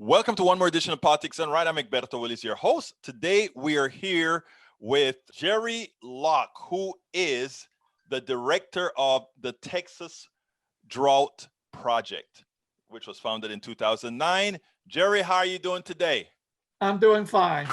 Welcome to one more edition of Politics and Right. I'm Egberto Willis, your host. Today we are here with Jere Locke, who is the director of the Texas Drought Project, which was founded in 2009. Jere, how are you doing today? I'm doing fine.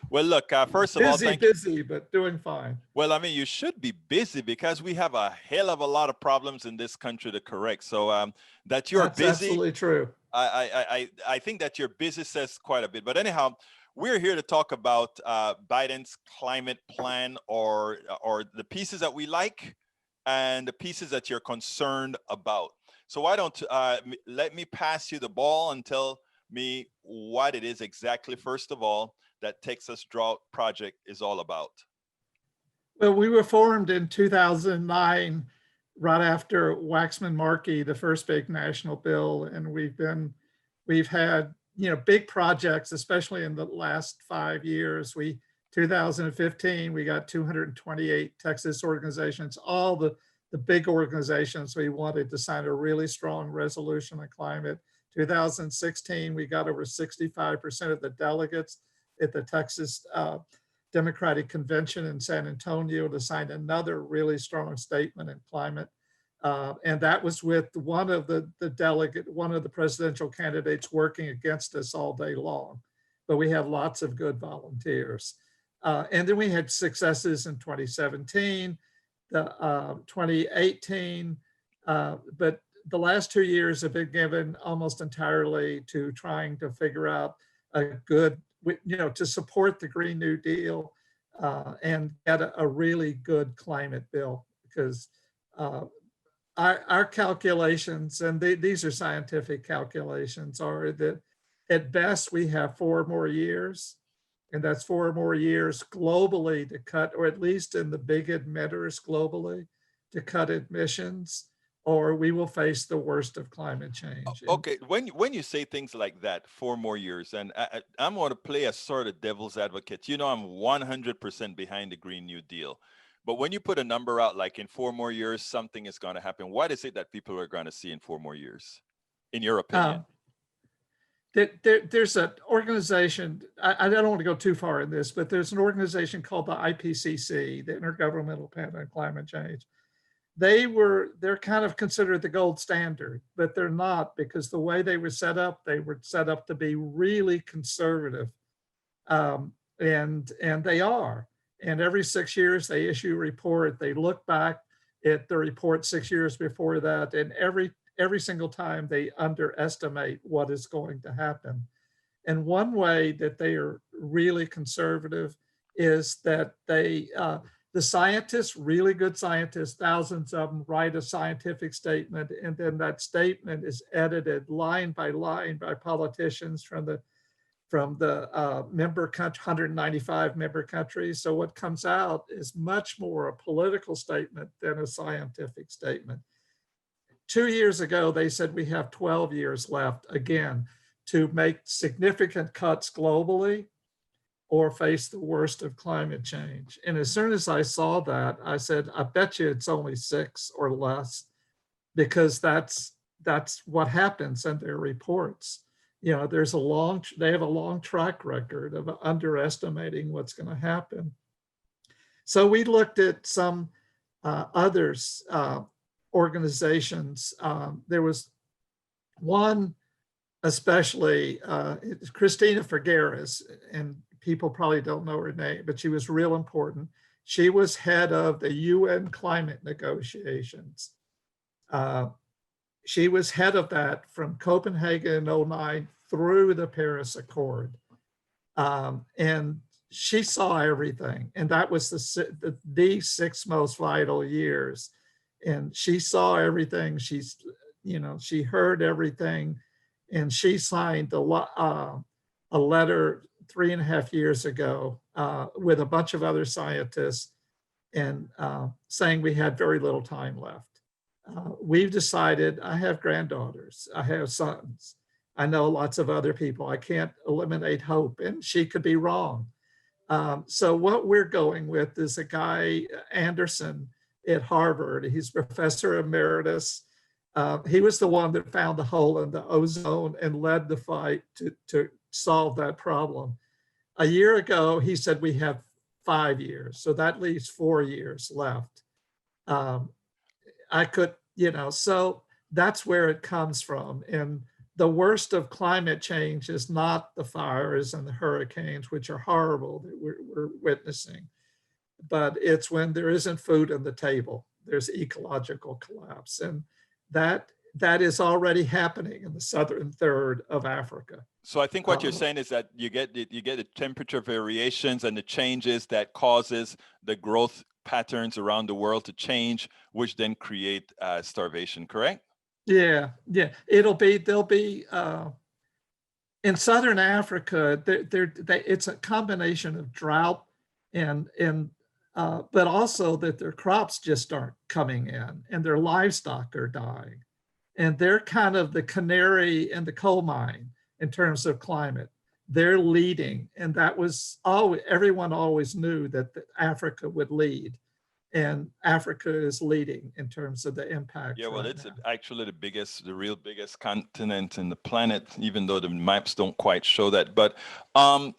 Well, look, first of all, thank you. Busy, but doing fine. Well, I mean, you should be busy because we have a hell of a lot of problems in this country to correct. So that you're That's busy. Absolutely true. I think that your busy says quite a bit. But anyhow, we're here to talk about Biden's climate plan, or the pieces that we like and the pieces that you're concerned about. So why don't let me pass you the ball and tell me what it is exactly, first of all, that Texas Drought Project is all about. Well, we were formed in 2009, right after Waxman-Markey, the first big national bill, and we've had big projects, especially in the last 5 years. 2015 we got 228 Texas organizations, all the big organizations. We wanted to sign a really strong resolution on climate. 2016 we got over 65% of the delegates at the Texas Democratic Convention in San Antonio to sign another really strong statement in climate. And that was with one of the presidential candidates working against us all day long. But we have lots of good volunteers. And then we had successes in 2017, 2018, but the last 2 years have been given almost entirely to trying to figure out a good, to support the Green New Deal and get a really good climate bill, because our calculations, and these are scientific calculations, are that at best we have 4 more years, and that's 4 more years globally to cut, or at least in the big emitters globally, to cut emissions, or we will face the worst of climate change. Okay, when you say things like that, 4 more years, and I'm going to play a sort of devil's advocate. I'm 100% behind the Green New Deal. But when you put a number out, like in 4 more years, something is going to happen, what is it that people are going to see in 4 more years, in your opinion? There's an organization, I don't want to go too far in this, but there's an organization called the IPCC, the Intergovernmental Panel on Climate Change. They're kind of considered the gold standard, but they're not, because the way they were set up to be really conservative, and they are. And every 6 years they issue a report. They look back at the report 6 years before that, and every single time they underestimate what is going to happen. And one way that they are really conservative is that the scientists, really good scientists, thousands of them, write a scientific statement, and then that statement is edited line by line by politicians from the member country, 195 member countries. So what comes out is much more a political statement than a scientific statement. 2 years ago, they said we have 12 years left, again, to make significant cuts globally or face the worst of climate change. And as soon as I saw that, I said, I bet you it's only 6 or less, because that's what happens in their reports. They have a long track record of underestimating what's going to happen. So we looked at some others, organizations. There was one especially, Christina Figueres, and people probably don't know her name, but she was real important. She was head of the UN climate negotiations. She was head of that from Copenhagen in 2009 through the Paris Accord. And she saw everything. And that was the 6 most vital years. And she saw everything. She heard everything. And she signed a letter 3.5 years ago with a bunch of other scientists, and saying we had very little time left. We've decided, I have granddaughters, I have sons, I know lots of other people. I can't eliminate hope, and she could be wrong. So what we're going with is a guy, Anderson at Harvard. He's professor emeritus. He was the one that found the hole in the ozone and led the fight to solve that problem. A year ago, he said we have 5 years, so that leaves 4 years left. I could, so that's where it comes from. And the worst of climate change is not the fires and the hurricanes, which are horrible that we're witnessing, but it's when there isn't food on the table. There's ecological collapse, and that is already happening in the southern third of Africa. So I think what you're saying is that you get the temperature variations and the changes that causes the growth patterns around the world to change, which then create starvation, correct? Yeah. There'll be in southern Africa, it's a combination of drought and but also that their crops just aren't coming in and their livestock are dying. And they're kind of the canary in the coal mine in terms of climate. They're leading, and that was always, everyone always knew that Africa would lead, and Africa is leading in terms of the impact. Yeah, well, right it's now. actually the real biggest continent in the planet, even though the maps don't quite show that. But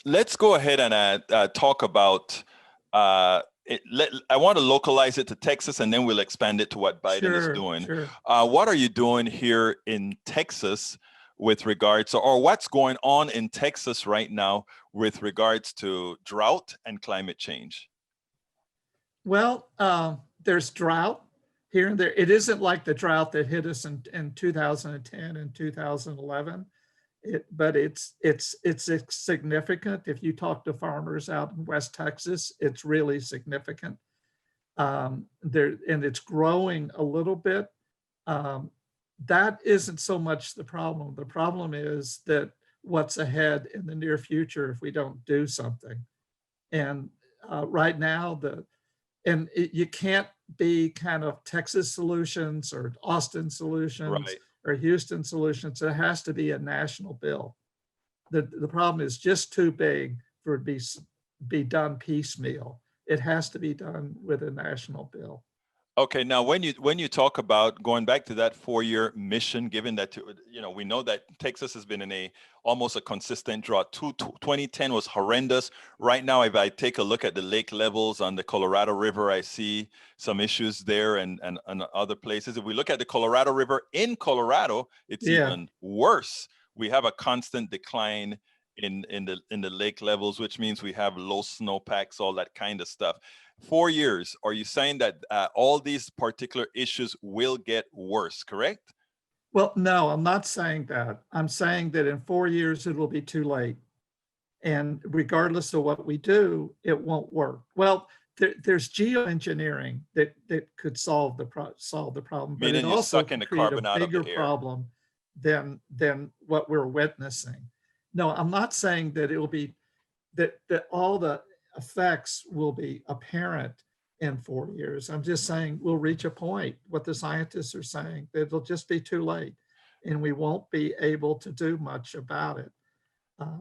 let's go ahead and talk about I want to localize it to Texas, and then we'll expand it to what Biden is doing. Sure. What are you doing here in Texas with regards to, or what's going on in Texas right now with regards to drought and climate change? Well, there's drought here and there. It isn't like the drought that hit us in 2010 and 2011. But it's significant. If you talk to farmers out in West Texas, it's really significant. And it's growing a little bit. That isn't so much the problem. The problem is that what's ahead in the near future if we don't do something. And right now, you can't be kind of Texas solutions or Austin solutions. Right. Or Houston solutions. It has to be a national bill. The problem is just too big for it to be done piecemeal. It has to be done with a national bill. Okay, now when you talk about going back to that 4-year mission, given that we know that Texas has been in almost a consistent drought. 2010 was horrendous. Right now, if I take a look at the lake levels on the Colorado River, I see some issues there and other places. If we look at the Colorado River in Colorado, it's even worse. We have a constant decline in the lake levels, which means we have low snowpacks, all that kind of stuff. 4 years, are you saying that all these particular issues will get worse, correct? Well, no, I'm not saying that. I'm saying that in 4 years, it will be too late. And regardless of what we do, it won't work. Well, there's geoengineering that could solve the problem, but it also can create a bigger problem than what we're witnessing. No, I'm not saying that it will be that all the effects will be apparent in 4 years. I'm just saying we'll reach a point, what the scientists are saying, that it'll just be too late and we won't be able to do much about it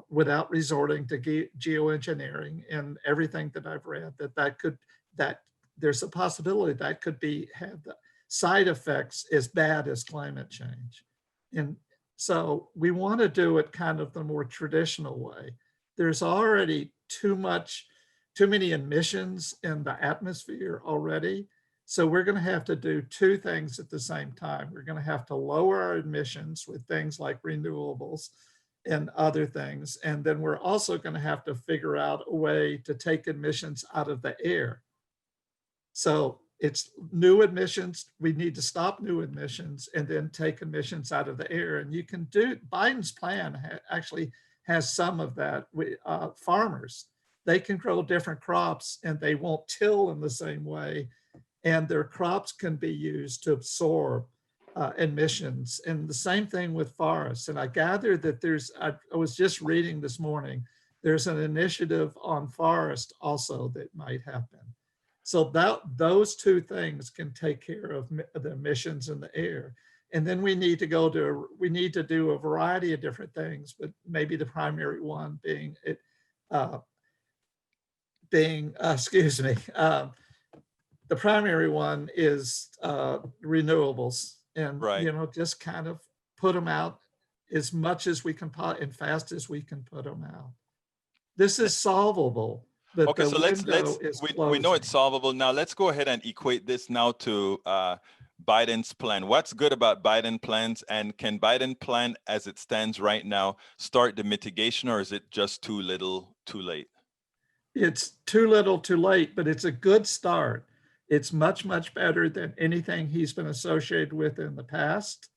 without resorting to geoengineering and everything that I've read, that there's a possibility that could have the side effects as bad as climate change. And so we want to do it kind of the more traditional way. There's already too many emissions in the atmosphere already. So we're going to have to do two things at the same time. We're going to have to lower our emissions with things like renewables and other things. And then we're also going to have to figure out a way to take emissions out of the air. So it's new emissions. We need to stop new emissions and then take emissions out of the air. And you can do, Biden's plan actually has some of that. Farmers, they can grow different crops and they won't till in the same way. And their crops can be used to absorb emissions. And the same thing with forests. And I gather that I was just reading this morning, there's an initiative on forest also that might happen. So those two things can take care of the emissions in the air. And then we need to do a variety of different things, but maybe the primary one being the primary one is renewables. and, Right. just kind of put them out as much as we can and fast as we can put them out. This is solvable, but Okay, the so let's window is we know it's closing. solvable now. Let's go ahead and equate this now to Biden's plan. What's good about Biden plans, and can Biden plan as it stands right now start the mitigation, or is it just too little, too late? It's too little, too late, but it's a good start. It's much, much better than anything he's been associated with in the past.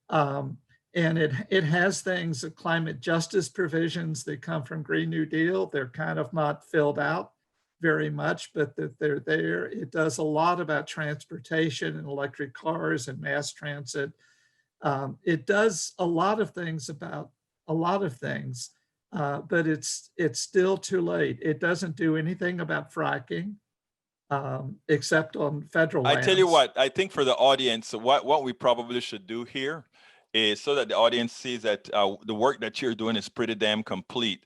Um, and it has things, climate justice provisions that come from Green New Deal. They're kind of not filled out very much, but that they're there. It does a lot about transportation and electric cars and mass transit. It does a lot of things about a lot of things, but it's still too late. It doesn't do anything about fracking, except on federal I tell you lands. what, I think for the audience, what we probably should do here is so that the audience sees that the work that you're doing is pretty damn complete.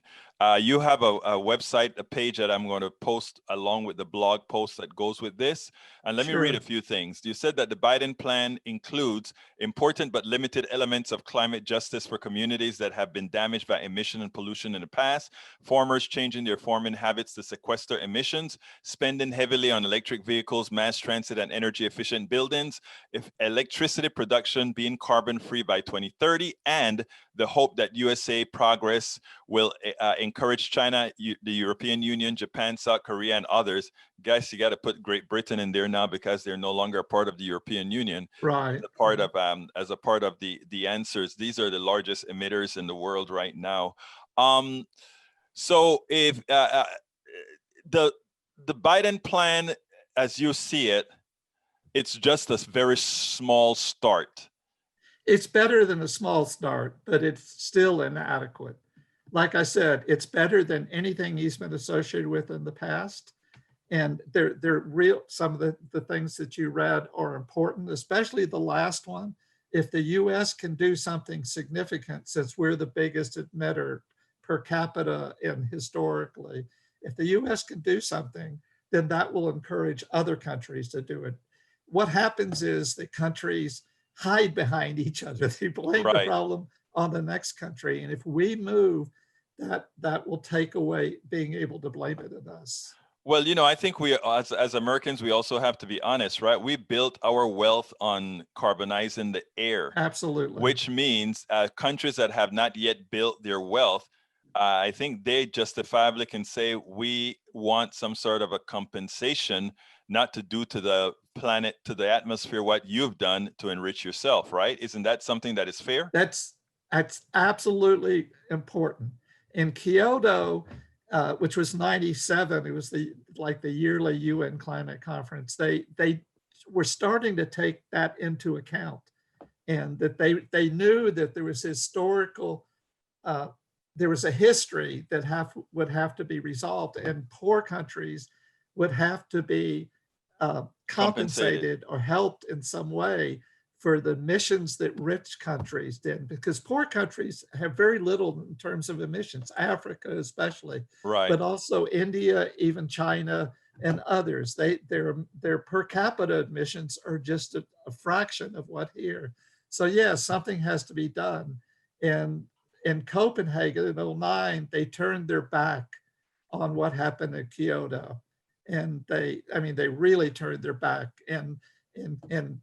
You have a website, a page that I'm going to post along with the blog post that goes with this. And let me read a Sure. few things. You said that the Biden plan includes important but limited elements of climate justice for communities that have been damaged by emission and pollution in the past, farmers changing their farming habits to sequester emissions, spending heavily on electric vehicles, mass transit, and energy efficient buildings, if electricity production being carbon free by 2030, and the hope that USA progress will encourage China, the European Union, Japan, South Korea, and others. Guys, you got to put Great Britain in there now because they're no longer a part of the European Union. Right. As a part of the answers. These are the largest emitters in the world right now. So if the Biden plan, as you see it, it's just a very small start. It's better than a small start, but it's still inadequate. Like I said, it's better than anything he's been associated with in the past. And they're real. Some of the things that you read are important, especially the last one. If the US can do something significant, since we're the biggest emitter per capita and historically, if the US can do something, then that will encourage other countries to do it. What happens is that countries hide behind each other. They blame the Right. problem on the next country. And if we move, that will take away being able to blame it on us. Well, I think we, as Americans, we also have to be honest, right? We built our wealth on carbonizing the air, Absolutely. which means countries that have not yet built their wealth, I think they justifiably can say we want some sort of a compensation, not to do to the planet, to the atmosphere, what you've done to enrich yourself, right? Isn't that something that is fair? That's absolutely important. In Kyoto, which was '97, it was the yearly UN climate conference. They were starting to take that into account, and that they knew that there was historical, there was a history that would have to be resolved, and poor countries would have to be compensated or helped in some way for the emissions that rich countries did, because poor countries have very little in terms of emissions, Africa especially, Right. but also India, even China and others. Their per capita emissions are just a fraction of what here. So yeah, something has to be done. And in Copenhagen in '09, they turned their back on what happened in Kyoto. And they really turned their back. And in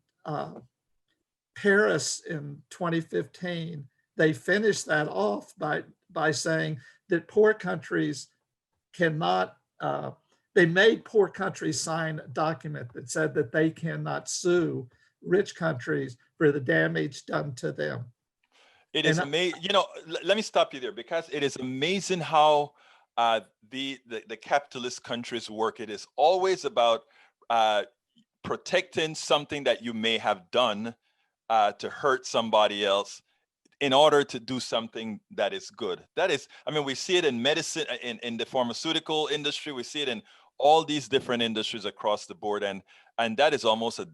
Paris in 2015, they finished that off by saying that poor countries cannot, they made poor countries sign a document that said that they cannot sue rich countries for the damage done to them. It is And amazing. Let me stop you there, because it is amazing how the capitalist countries work. It is always about protecting something that you may have done to hurt somebody else in order to do something that is good. That is, we see it in medicine, in the pharmaceutical industry. We see it in all these different industries across the board, and that is almost a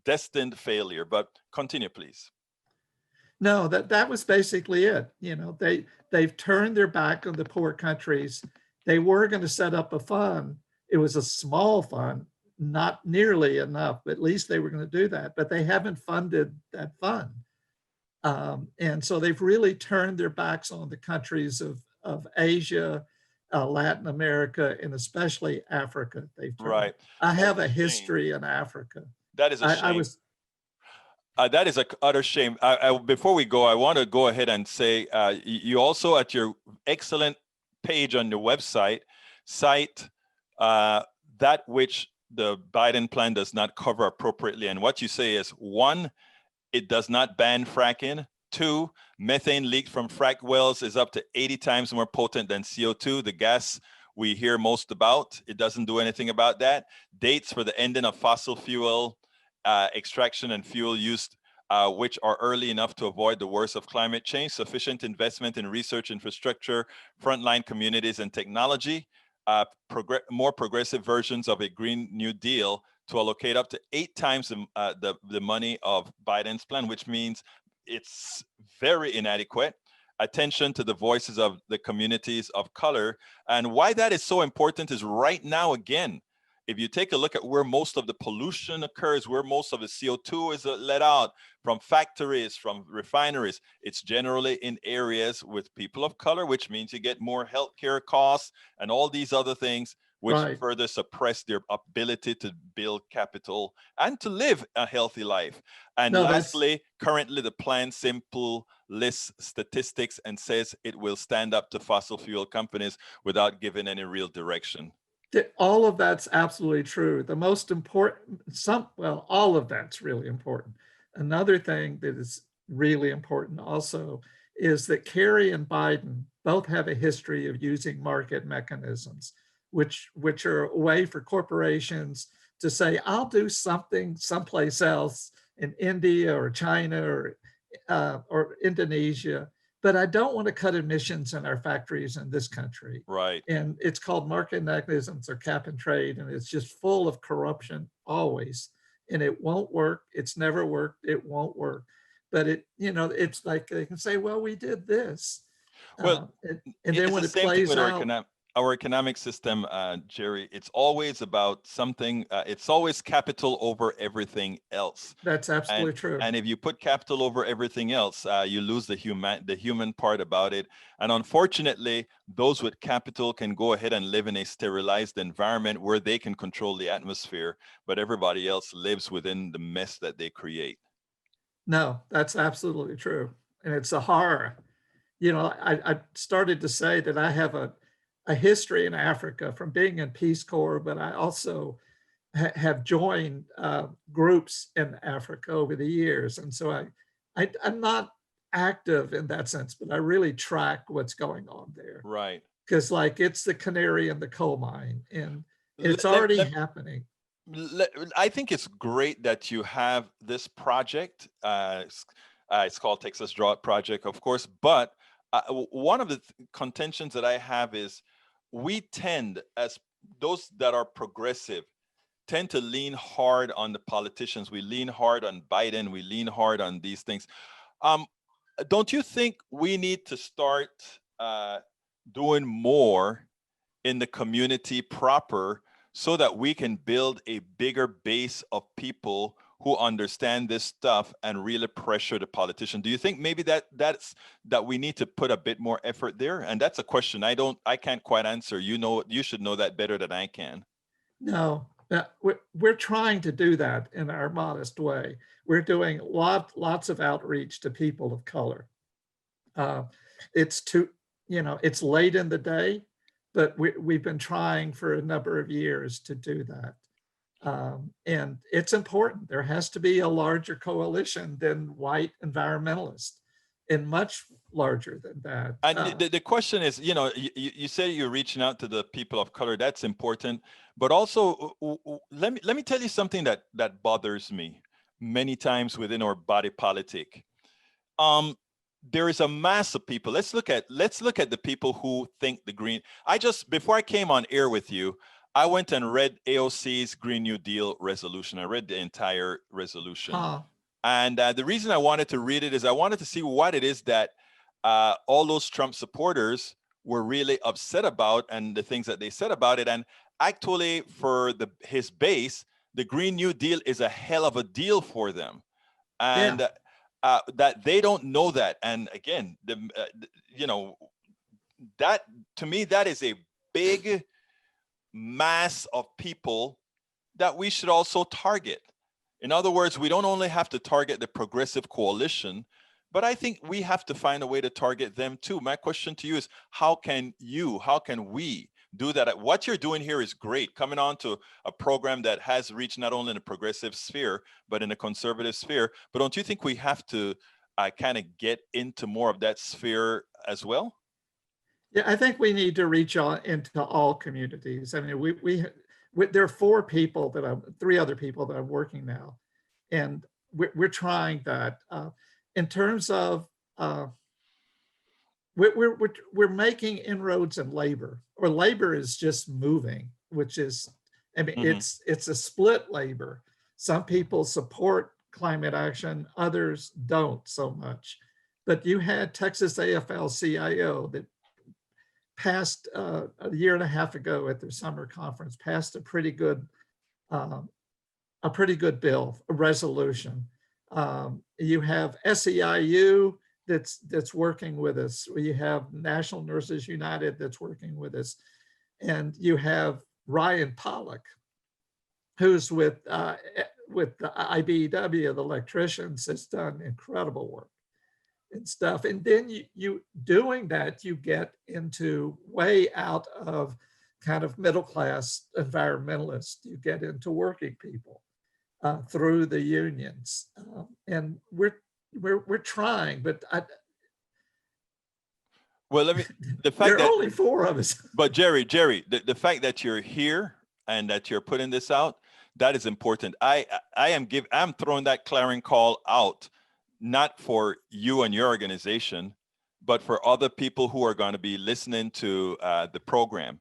destined failure. But continue, please. no, that was basically it. They've turned their back on the poor countries. They were going to set up a fund. It was a small fund, not nearly enough, but at least they were going to do that. But they haven't funded that fund. And so they've really turned their backs on the countries of Asia, Latin America, and especially Africa. They've turned. Right. I That's have a a shame. history in Africa. That is a I shame. was That is a utter shame. Before we go, I want to go ahead and say you also, at your excellent page on your website, cite that which the Biden plan does not cover appropriately. And what you say is, one, it does not ban fracking. Two, methane leaked from frack wells is up to 80 times more potent than CO2, the gas we hear most about. It doesn't do anything about that. Dates for the ending of fossil fuel extraction and fuel use, which are early enough to avoid the worst of climate change, sufficient investment in research infrastructure, frontline communities and technology, more progressive versions of a Green New Deal to allocate up to 8 times the money of Biden's plan, which means it's very inadequate. Attention to the voices of the communities of color. And why that is so important is right now, again, if you take a look at where most of the pollution occurs, where most of the CO2 is let out from factories, from refineries, it's generally in areas with people of color, which means you get more healthcare costs and all these other things, which right. further suppress their ability to build capital and to live a healthy life. And No, lastly, currently the plan simple lists statistics and says it will stand up to fossil fuel companies without giving any real direction. all of that's absolutely true. The most important, all of that's really important. Another thing that is really important also is that Kerry and Biden both have a history of using market mechanisms, which are a way for corporations to say, I'll do something someplace else in India or China or Indonesia, but I don't want to cut emissions in our factories in this country. Right. And it's called market mechanisms or cap and trade, and it's just full of corruption always. And it won't work. It's never worked. It won't work. But it's like they can say, well, we did this. Well, And then it's when the it same thing plays with out, our economic system, Jerry. It's always about something. It's always capital over everything else. that's absolutely true. And if you put capital over everything else, you lose the human part about it. And unfortunately, those with capital can go ahead and live in a sterilized environment where they can control the atmosphere, but everybody else lives within the mess that they create. No, that's absolutely true. And it's a horror. I started to say that I have a history in Africa from being in Peace Corps, but I also have joined groups in Africa over the years. And so I'm not active in that sense, but I really track what's going on there. Right. Because like it's the canary in the coal mine and it's Let, already let, happening. I think it's great that you have this project. It's called Texas Drought Project, of course. But one of the contentions that I have is we tend, as those that are progressive, tend to lean hard on the politicians. We lean hard on Biden. We lean hard on these things. Don't you think we need to start doing more in the community proper so that we can build a bigger base of people who understand this stuff and really pressure the politician? Do you think maybe that we need to put a bit more effort there? And that's a question I can't quite answer. You should know that better than I can. No, we're trying to do that in our modest way. We're doing lots of outreach to people of color. It's it's late in the day, but we've been trying for a number of years to do that. And it's important. There has to be a larger coalition than white environmentalists, and much larger than that. And the question is, you say you're reaching out to the people of color. That's important. But also, let me tell you something that bothers me many times within our body politic. There is a mass of people. Let's look at the people who think the green. Before I came on air with you, I went and read AOC's Green New Deal resolution. I read the entire resolution. And the reason I wanted to read it is I wanted to see what it is that all those Trump supporters were really upset about and the things that they said about it. And actually, for his base, the Green New Deal is a hell of a deal for them. Yeah. And that they don't know that. And again, you know, that to me, that is a big mass of people that we should also target. In other words, we don't only have to target the Progressive Coalition, but I think we have to find a way to target them too. My question to you is, how can we do that? What you're doing here is great, coming on to a program that has reached not only in the progressive sphere, but in the conservative sphere. But don't you think we have to kind of get into more of that sphere as well? Yeah, I think we need to reach out into all communities. I mean, there are three other people that I'm working now, and we're trying that. In terms of, we're making inroads in labor, or labor is just moving, which is, I mean, Mhm. it's a split labor. Some people support climate action, others don't so much. But you had Texas AFL-CIO that passed a year and a half ago at their summer conference, passed um, a pretty good bill, a resolution. You have SEIU that's working with us. You have National Nurses United that's working with us, and you have Ryan Pollock, who's with the IBEW, the electricians, has done incredible work and stuff. And then you doing that, you get into way out of kind of middle class environmentalists. You get into working people through the unions, and we're trying, but Well, the there fact are that, only four of us. but Jerry, the fact that you're here and that you're putting this out, that is important. I'm throwing that clarion call out, not for you and your organization, but for other people who are going to be listening to the program,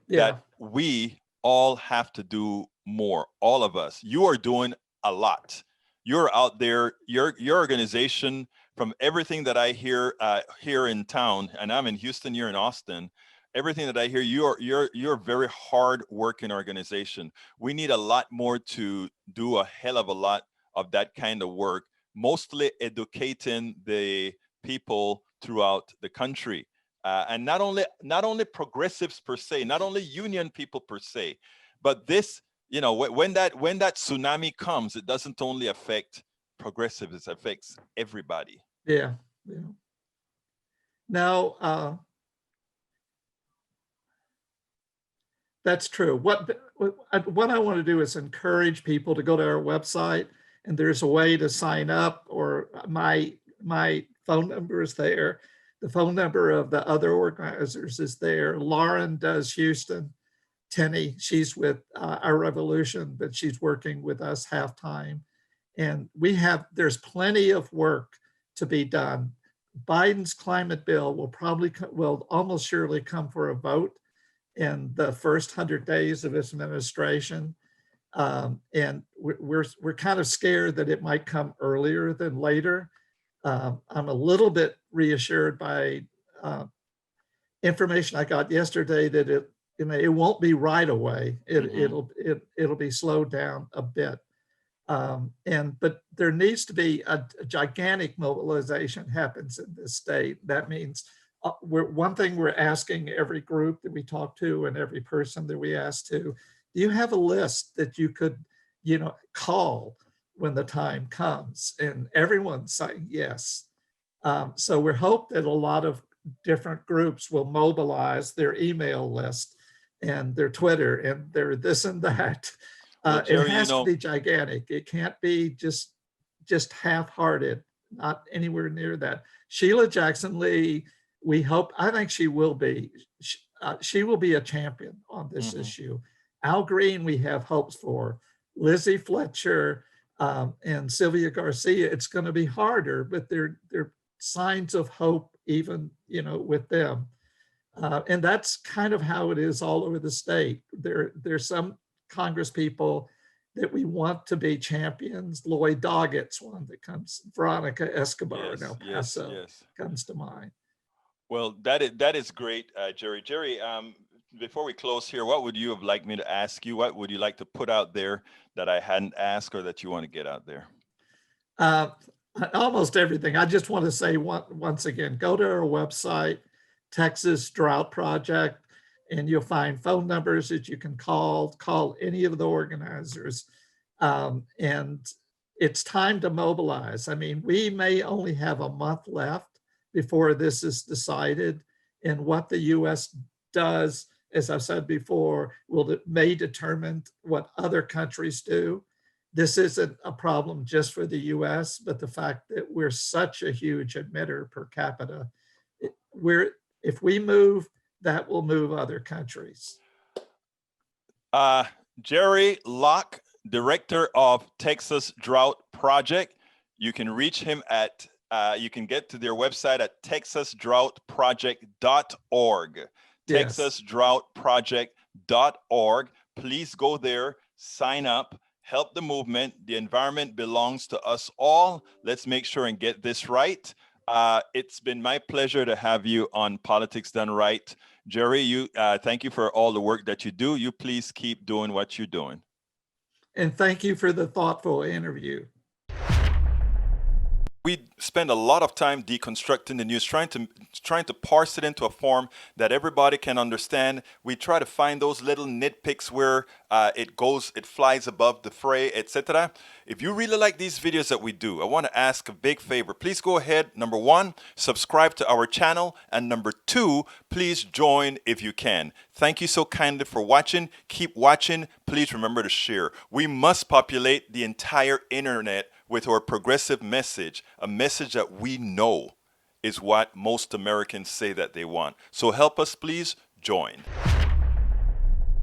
Yeah, that we all have to do more. All of us. You are doing a lot. You're out there. Your organization, from everything that I hear here in town, and I'm in Houston, you're in Austin. Everything that I hear, you're a very hard working organization. We need a lot more to do a hell of a lot of that kind of work, mostly educating the people throughout the country. And not only progressives per se, not only union people per se, but this, you know, when that tsunami comes, it doesn't only affect progressives, it affects everybody. yeah, yeah. Now, that's true. What I want to do is encourage people to go to our website, and there's a way to sign up, or my phone number is there. The phone number of the other organizers is there. Lauren does Houston. Tenny, she's with Our Revolution, but she's working with us half-time. And there's plenty of work to be done. Biden's climate bill will almost surely come for a vote in the first 100 days of his administration. And we're kind of scared that it might come earlier than later. I'm a little bit reassured by information I got yesterday that it won't be right away. It'll be slowed down a bit. But there needs to be a gigantic mobilization happens in this state. That means one thing we're asking every group that we talk to and every person that we ask to, do you have a list that you could, call when the time comes? And everyone's saying yes. So we hope that a lot of different groups will mobilize their email list and their Twitter and their this and that. Well, It Jerry, has to be gigantic. It can't be just half-hearted, not anywhere near that. Sheila Jackson Lee, I think she will be a champion on this issue. Al Green, we have hopes for. Lizzie Fletcher and Sylvia Garcia, it's going to be harder, but they're signs of hope even, with them. And that's kind of how it is all over the state. There's some Congress people that we want to be champions. Lloyd Doggett's one that comes, Veronica Escobar in El Paso comes to mind. Well, that is great, Jerry. Jerry, Before we close here, what would you have liked me to ask you? What would you like to put out there that I hadn't asked or that you want to get out there? Uh, almost everything. I just want to say once again, go to our website, Texas Drought Project, and you'll find phone numbers that you can call any of the organizers. And it's time to mobilize. I mean, we may only have a month left before this is decided, and what the US does, as I've said before, may determine what other countries do. This isn't a problem just for the US, but the fact that we're such a huge emitter per capita, if we move, that will move other countries. Jere Locke, director of Texas Drought Project. You can reach him at, you can get to their website at texasdroughtproject.org. Yes. texasdrouhtproject.org. Please go there, sign up, help the movement. The environment belongs to us all. Let's make sure and get this right. It's been my pleasure to have you on Politics Done Right. Jere, thank you for all the work that you do. You please keep doing what you're doing. And thank you for the thoughtful interview. We spend a lot of time deconstructing the news, trying to parse it into a form that everybody can understand. We try to find those little nitpicks where it flies above the fray, etc. If you really like these videos that we do, I want to ask a big favor. Please go ahead. Number one, subscribe to our channel. And number two, please join if you can. Thank you so kindly for watching. Keep watching. Please remember to share. We must populate the entire internet with our progressive message, a message that we know is what most Americans say that they want. So help us, please join.